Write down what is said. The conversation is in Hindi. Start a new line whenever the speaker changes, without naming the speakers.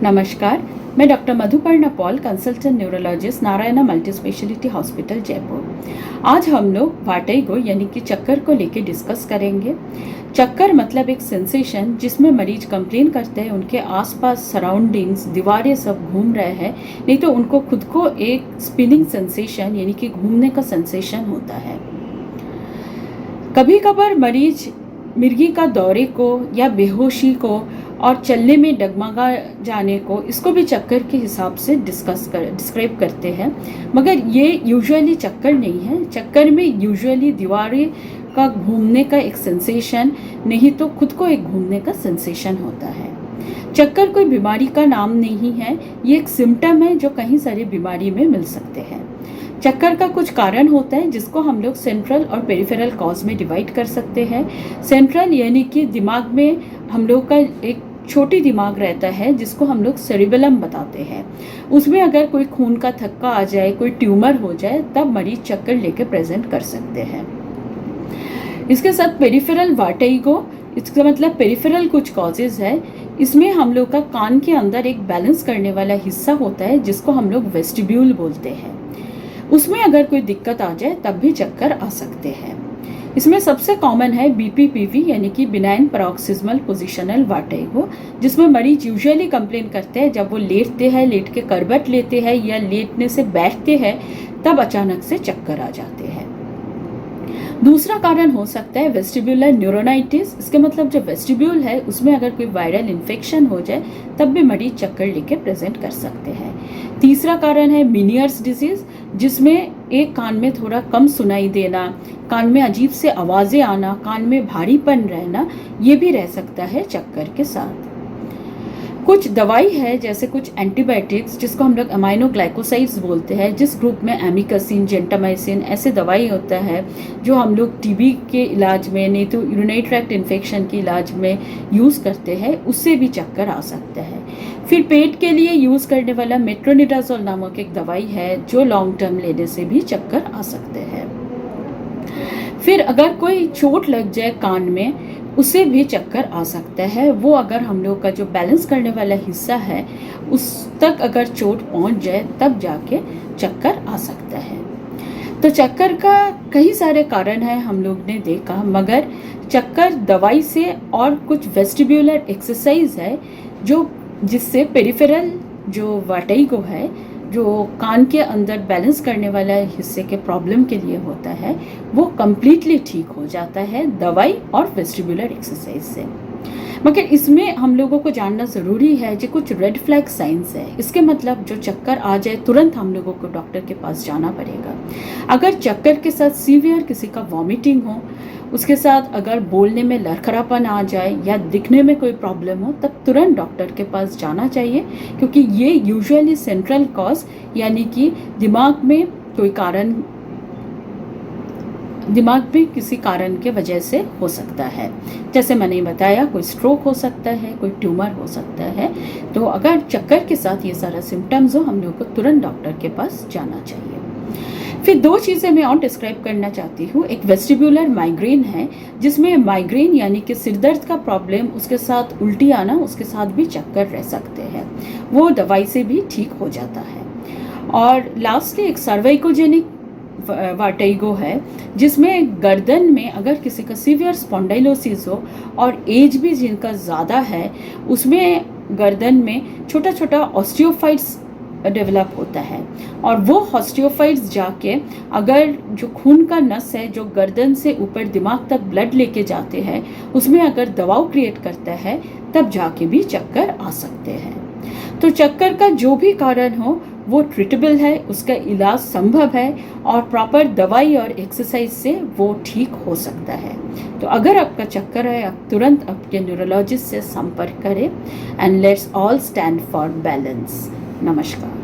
नमस्कार, मैं doctor Madhuparna Paul, consultant neurologist, Narayana multi speciality hospital Jaipur. आज हम लोग वर्टिगो यानी कि चक्कर को लेके डिस्कस करेंगे। चक्कर मतलब एक सेंसेशन जिसमें मरीज कंप्लेन करते हैं उनके आसपास सराउंडिंग्स, दीवारें सब घूम रहे हैं, नहीं तो उनको खुद को एक स्पिनिंग सेंसेशन यानी कि घूमने का सेंसेशन होता है। कभी कभार मरीज मिर्गी का दौरे को या बेहोशी को और चलने में डगमगा जाने को, इसको भी चक्कर के हिसाब से डिस्क्राइब करते हैं, मगर ये यूजुअली चक्कर नहीं है। चक्कर में यूजुअली दीवारें का घूमने का एक सेंसेशन, नहीं तो खुद को एक घूमने का सेंसेशन होता है। चक्कर कोई बीमारी का नाम नहीं है, ये एक सिम्टम है जो कहीं सारी बीमारी में मिल सकते हैं। चक्कर का कुछ कारण होता है जिसको हम लोग सेंट्रल और पेरिफेरल कॉज में डिवाइड कर सकते हैं। सेंट्रल यानी कि दिमाग में हम लोग का एक छोटी दिमाग रहता है जिसको हम लोग सेरिबेलम बताते हैं। उसमें अगर कोई खून का थक्का आ जाए, कोई ट्यूमर हो जाए, तब मरीज चक्कर लेके प्रेजेंट कर सकते हैं। इसके साथ पेरिफेरल वर्टिगो, इसका मतलब पेरिफेरल कुछ कॉजेज है। इसमें हम लोग का कान के अंदर एक बैलेंस करने वाला हिस्सा होता है जिसको हम लोग वेस्टिब्यूल बोलते हैं। उसमें अगर कोई दिक्कत आ जाए तब भी चक्कर आ सकते हैं। इसमें सबसे कॉमन है BPPV यानी कि बिनाइन पैरोक्सिस्मल पोजिशनल वर्टिगो, जिसमें मरीज यूजुअली कंप्लेन करते हैं जब वो लेटते हैं, लेट के करवट लेते हैं या लेटने से बैठते हैं, तब अचानक से चक्कर आ जाते हैं। दूसरा कारण हो सकता है वेस्टिब्यूलर न्यूरोनाइटिस। इसके मतलब जो वेस्टिब्यूल है उसमें अगर कोई वायरल इन्फेक्शन हो जाए तब भी मरीज चक्कर लेके प्रेजेंट कर सकते हैं। तीसरा कारण है मीनियर्स डिजीज, जिसमें एक कान में थोड़ा कम सुनाई देना, कान में अजीब से आवाज़ें आना, कान में भारीपन रहना, ये भी रह सकता है चक्कर के साथ। कुछ दवाई है जैसे कुछ एंटीबायोटिक्स जिसको हम लोग अमाइनोग्लाइकोसाइड्स बोलते हैं, जिस ग्रुप में एमिकासिन, जेंटामाइसिन ऐसे दवाई होता है जो हम लोग TB के इलाज में, नहीं तो यूरिनरी ट्रैक्ट इन्फेक्शन के इलाज में यूज़ करते हैं, उससे भी चक्कर आ सकता है। फिर पेट के लिए यूज़ करने वाला मेट्रोनिडाजोल नामक एक दवाई है जो लॉन्ग टर्म लेने से भी चक्कर आ सकते हैं। फिर अगर कोई चोट लग जाए कान में, उसे भी चक्कर आ सकता है। वो अगर हम लोग का जो बैलेंस करने वाला हिस्सा है उस तक अगर चोट पहुंच जाए तब जाके चक्कर आ सकता है। तो चक्कर का कई सारे कारण हैं हम लोग ने देखा, मगर चक्कर दवाई से और कुछ वेस्टिब्यूलर एक्सरसाइज है जो जिससे पेरिफेरल जो वर्टिगो है, जो कान के अंदर बैलेंस करने वाला हिस्से के प्रॉब्लम के लिए होता है, वो कम्प्लीटली ठीक हो जाता है दवाई और वेस्टिब्यूलर एक्सरसाइज से। मगर इसमें हम लोगों को जानना ज़रूरी है जो कुछ रेड फ्लैग साइंस है। इसके मतलब जो चक्कर आ जाए तुरंत हम लोगों को डॉक्टर के पास जाना पड़ेगा। अगर चक्कर के साथ सीवियर किसी का वॉमिटिंग हो, उसके साथ अगर बोलने में लरखरापन आ जाए या दिखने में कोई प्रॉब्लम हो, तब तुरंत डॉक्टर के पास जाना चाहिए, क्योंकि ये यूजुअली सेंट्रल कॉज यानी कि दिमाग में किसी कारण के वजह से हो सकता है। जैसे मैंने बताया, कोई स्ट्रोक हो सकता है, कोई ट्यूमर हो सकता है। तो अगर चक्कर के साथ ये सारा सिम्टम्स हो, हम लोग को तुरंत डॉक्टर के पास जाना चाहिए। फिर दो चीज़ें मैं और डिस्क्राइब करना चाहती हूँ। एक वेस्टिब्यूलर माइग्रेन है, जिसमें माइग्रेन यानी कि सिरदर्द का प्रॉब्लम, उसके साथ उल्टी आना, उसके साथ भी चक्कर रह सकते हैं, वो दवाई से भी ठीक हो जाता है। और लास्टली एक सर्वाइकोजेनिक वर्टिगो है, जिसमें गर्दन में अगर किसी का सीवियर स्पॉन्डाइलोसिस हो और एज भी जिनका ज़्यादा है, उसमें गर्दन में छोटा छोटा ऑस्टियोफाइट्स डेवलप होता है, और वो ऑस्टियोफाइट्स जाके अगर जो खून का नस है जो गर्दन से ऊपर दिमाग तक ब्लड लेके जाते हैं, उसमें अगर दबाव क्रिएट करता है, तब जाके भी चक्कर आ सकते हैं। तो चक्कर का जो भी कारण हो वो ट्रीटेबल है, उसका इलाज संभव है, और प्रॉपर दवाई और एक्सरसाइज से वो ठीक हो सकता है। तो अगर आपका चक्कर है, आप तुरंत आपके न्यूरोलॉजिस्ट से संपर्क करें। And let's all stand for balance. नमस्कार।